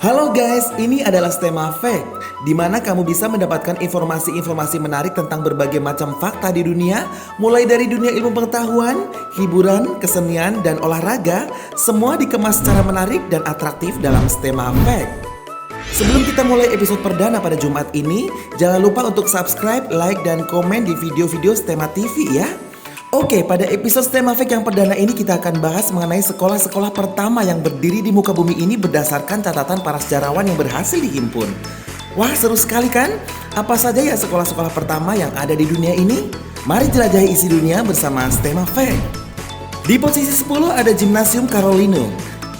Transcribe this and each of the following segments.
Halo guys, ini adalah Stema Fact, di mana kamu bisa mendapatkan informasi-informasi menarik tentang berbagai macam fakta di dunia, mulai dari dunia ilmu pengetahuan, hiburan, kesenian, dan olahraga, semua dikemas secara menarik dan atraktif dalam Stema Fact. Sebelum kita mulai episode perdana pada Jumat ini, jangan lupa untuk subscribe, like, dan komen di video-video Stema TV ya. Oke, pada episode Stema Fact yang perdana ini kita akan bahas mengenai sekolah-sekolah pertama yang berdiri di muka bumi ini berdasarkan catatan para sejarawan yang berhasil dihimpun. Wah, seru sekali kan? Apa saja ya sekolah-sekolah pertama yang ada di dunia ini? Mari jelajahi isi dunia bersama Stema Fact. Di posisi 10 ada Gymnasium Carolinum.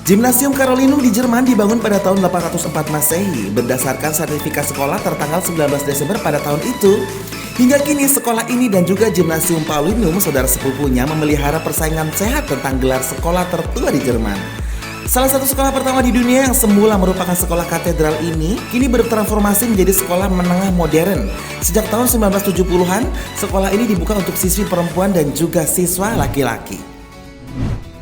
Gymnasium Carolinum di Jerman dibangun pada tahun 804 Masehi berdasarkan sertifikat sekolah tertanggal 19 Desember pada tahun itu. Hingga kini sekolah ini dan juga Gymnasium Paulinum, saudara sepupunya, memelihara persaingan sehat tentang gelar sekolah tertua di Jerman. Salah satu sekolah pertama di dunia yang semula merupakan sekolah katedral ini kini bertransformasi menjadi sekolah menengah modern. Sejak tahun 1970-an, sekolah ini dibuka untuk siswi perempuan dan juga siswa laki-laki.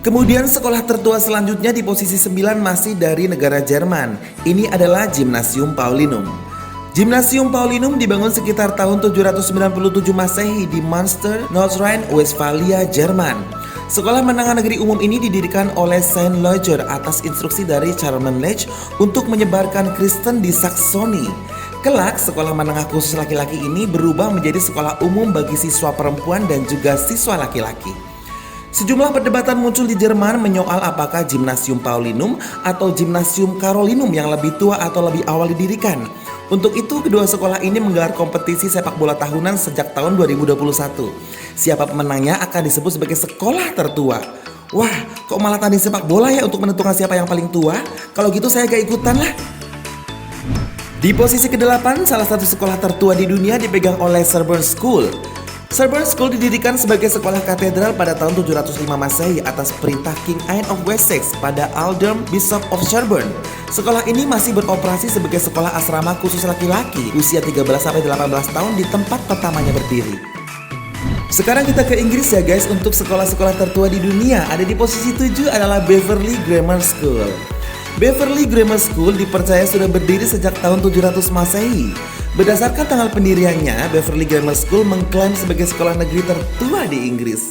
Kemudian sekolah tertua selanjutnya di posisi 9 masih dari negara Jerman. Ini adalah Gymnasium Paulinum. Gymnasium Paulinum dibangun sekitar tahun 797 Masehi di Münster, Nordrhein-Westfalia, Jerman. Sekolah menengah negeri umum ini didirikan oleh Saint Ludger atas instruksi dari Charlemagne Lech untuk menyebarkan Kristen di Saksoni. Kelak, sekolah menengah khusus laki-laki ini berubah menjadi sekolah umum bagi siswa perempuan dan juga siswa laki-laki. Sejumlah perdebatan muncul di Jerman menyoal apakah Gymnasium Paulinum atau Gymnasium Carolinum yang lebih tua atau lebih awal didirikan. Untuk itu, kedua sekolah ini menggelar kompetisi sepak bola tahunan sejak tahun 2021. Siapa pemenangnya akan disebut sebagai sekolah tertua. Wah, kok malah tanding sepak bola ya untuk menentukan siapa yang paling tua? Kalau gitu saya gak ikutan lah. Di posisi ke-8, salah satu sekolah tertua di dunia dipegang oleh Sorbonne School. Sorbonne School didirikan sebagai sekolah katedral pada tahun 705 Masehi atas perintah King Ain of Wessex pada Aldhelm, Bishop of Sherborne. Sekolah ini masih beroperasi sebagai sekolah asrama khusus laki-laki usia 13-18 tahun di tempat pertamanya berdiri. Sekarang kita ke Inggris ya guys, untuk sekolah-sekolah tertua di dunia. Ada di posisi 7 adalah Beverley Grammar School. Beverley Grammar School dipercaya sudah berdiri sejak tahun 700 Masehi. Berdasarkan tanggal pendiriannya, Beverley Grammar School mengklaim sebagai sekolah negeri tertua di Inggris.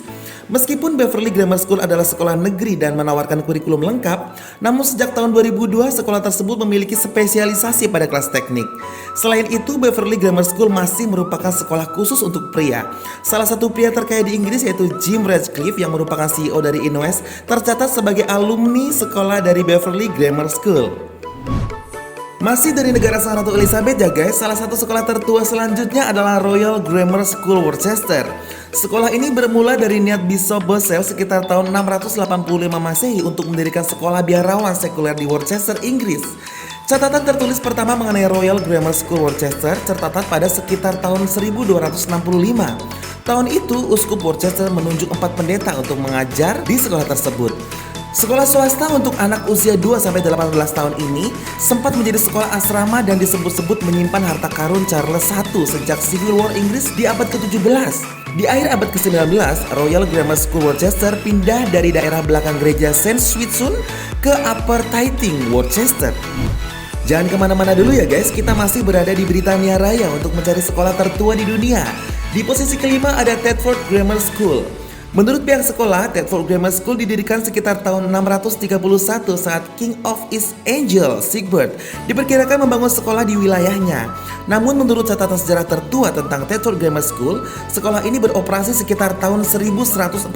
Meskipun Beverley Grammar School adalah sekolah negeri dan menawarkan kurikulum lengkap, namun sejak tahun 2002 sekolah tersebut memiliki spesialisasi pada kelas teknik. Selain itu, Beverley Grammar School masih merupakan sekolah khusus untuk pria. Salah satu pria terkaya di Inggris yaitu Jim Ratcliffe yang merupakan CEO dari Inwest tercatat sebagai alumni sekolah dari Beverley Grammar School. Masih dari negara Sang Ratu Elizabeth ya guys, salah satu sekolah tertua selanjutnya adalah Royal Grammar School Worcester. Sekolah ini bermula dari niat Bishop Boswell sekitar tahun 685 Masehi untuk mendirikan sekolah biarawan sekuler di Worcester, Inggris. Catatan tertulis pertama mengenai Royal Grammar School Worcester tercatat pada sekitar tahun 1265. Tahun itu, Uskup Worcester menunjuk 4 pendeta untuk mengajar di sekolah tersebut. Sekolah swasta untuk anak usia 2-18 tahun ini sempat menjadi sekolah asrama dan disebut-sebut menyimpan harta karun Charles I sejak Civil War Inggris di abad ke-17. Di akhir abad ke-19, Royal Grammar School Worcester pindah dari daerah belakang gereja St. Swithun ke Upper Tything, Worcester. Jangan kemana-mana dulu ya guys, kita masih berada di Britania Raya untuk mencari sekolah tertua di dunia. Di posisi kelima ada Thetford Grammar School. Menurut pihak sekolah, Thetford Grammar School didirikan sekitar tahun 631 saat King of East Anglia, Sigbert, diperkirakan membangun sekolah di wilayahnya. Namun menurut catatan sejarah tertua tentang Thetford Grammar School, sekolah ini beroperasi sekitar tahun 1114.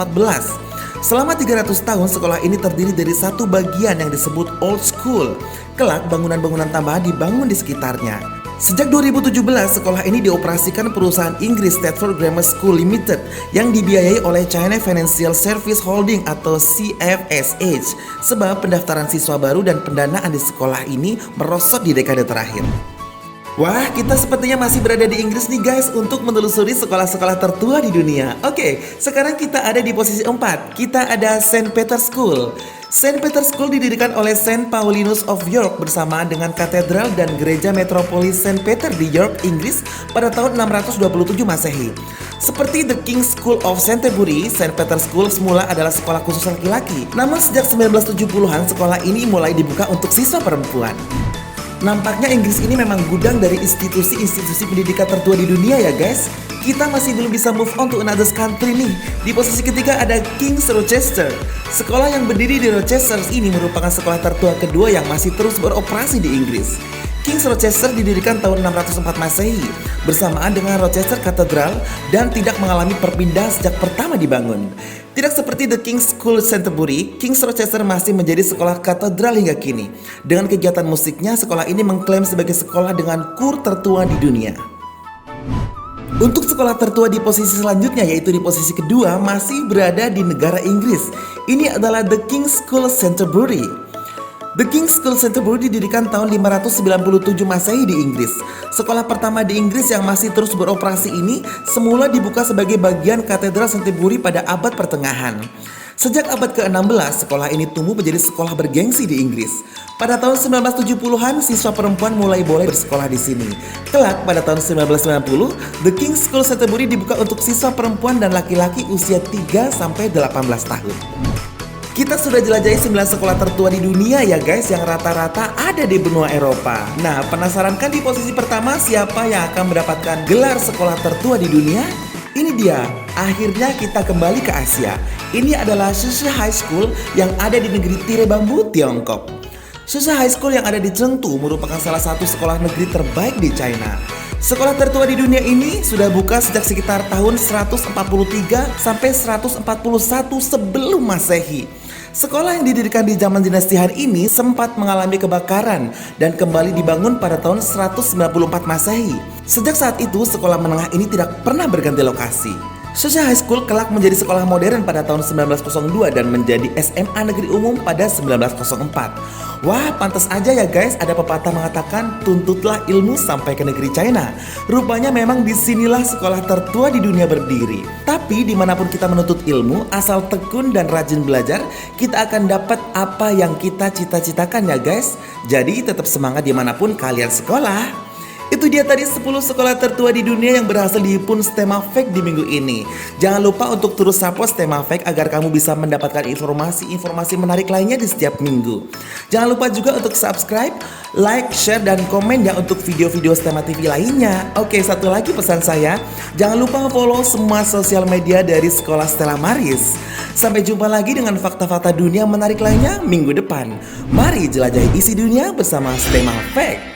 Selama 300 tahun, sekolah ini terdiri dari satu bagian yang disebut Old School. Kelak, bangunan-bangunan tambahan dibangun di sekitarnya. Sejak 2017, sekolah ini dioperasikan perusahaan Inggris Thetford Grammar School Limited yang dibiayai oleh China Financial Service Holding atau CFSH, sebab pendaftaran siswa baru dan pendanaan di sekolah ini merosot di dekade terakhir. Wah, kita sepertinya masih berada di Inggris nih guys untuk menelusuri sekolah-sekolah tertua di dunia. Oke, sekarang kita ada di posisi 4. Kita ada St. Peter's School. St. Peter's School didirikan oleh Saint Paulinus of York bersamaan dengan katedral dan gereja metropolis St. Peter di York, Inggris pada tahun 627 Masehi. Seperti The King's School of Canterbury, St. Peter's School semula adalah sekolah khusus laki-laki. Namun sejak 1970-an sekolah ini mulai dibuka untuk siswa perempuan. Nampaknya Inggris ini memang gudang dari institusi-institusi pendidikan tertua di dunia ya guys. Kita masih belum bisa move on to another country nih. Di posisi ketiga ada King's Rochester. Sekolah yang berdiri di Rochester ini merupakan sekolah tertua kedua yang masih terus beroperasi di Inggris. King's Rochester didirikan tahun 604 Masehi bersamaan dengan Rochester Cathedral dan tidak mengalami perpindahan sejak pertama dibangun. Tidak seperti The King's School Canterbury, King's Rochester masih menjadi sekolah katedral hingga kini. Dengan kegiatan musiknya, sekolah ini mengklaim sebagai sekolah dengan kur tertua di dunia. Untuk sekolah tertua di posisi selanjutnya, yaitu di posisi kedua, masih berada di negara Inggris. Ini adalah The King's School Canterbury. The King's School Canterbury didirikan tahun 597 Masehi di Inggris. Sekolah pertama di Inggris yang masih terus beroperasi ini semula dibuka sebagai bagian katedral Canterbury pada abad pertengahan. Sejak abad ke-16, sekolah ini tumbuh menjadi sekolah bergengsi di Inggris. Pada tahun 1970-an, siswa perempuan mulai boleh bersekolah di sini. Kelak pada tahun 1990, The King's School Canterbury dibuka untuk siswa perempuan dan laki-laki usia 3 sampai 18 tahun. Kita sudah jelajahi 9 sekolah tertua di dunia ya guys, yang rata-rata ada di benua Eropa. Nah, penasaran kan di posisi pertama siapa yang akan mendapatkan gelar sekolah tertua di dunia? Ini dia, akhirnya kita kembali ke Asia. Ini adalah Shusha High School yang ada di negeri tirai bambu, Tiongkok. Shusha High School yang ada di Chengdu merupakan salah satu sekolah negeri terbaik di China. Sekolah tertua di dunia ini sudah buka sejak sekitar tahun 143 sampai 141 sebelum Masehi. Sekolah yang didirikan di zaman dinasti Han ini sempat mengalami kebakaran dan kembali dibangun pada tahun 194 Masehi. Sejak saat itu, sekolah menengah ini tidak pernah berganti lokasi. Shusha High School kelak menjadi sekolah modern pada tahun 1902 dan menjadi SMA negeri umum pada 1904. Wah, pantas aja ya guys, ada pepatah mengatakan tuntutlah ilmu sampai ke negeri China. Rupanya memang disinilah sekolah tertua di dunia berdiri. Tapi dimanapun kita menuntut ilmu, asal tekun dan rajin belajar, kita akan dapat apa yang kita cita-citakan ya guys. Jadi tetap semangat dimanapun kalian sekolah. Itu dia tadi 10 sekolah tertua di dunia yang berhasil dihimpun STEMA Fact di minggu ini. Jangan lupa untuk terus support STEMA Fact agar kamu bisa mendapatkan informasi-informasi menarik lainnya di setiap minggu. Jangan lupa juga untuk subscribe, like, share, dan komen ya untuk video-video STEMA TV lainnya. Oke, satu lagi pesan saya, jangan lupa follow semua sosial media dari Sekolah Stella Maris. Sampai jumpa lagi dengan fakta-fakta dunia menarik lainnya minggu depan. Mari jelajahi isi dunia bersama STEMA Fact.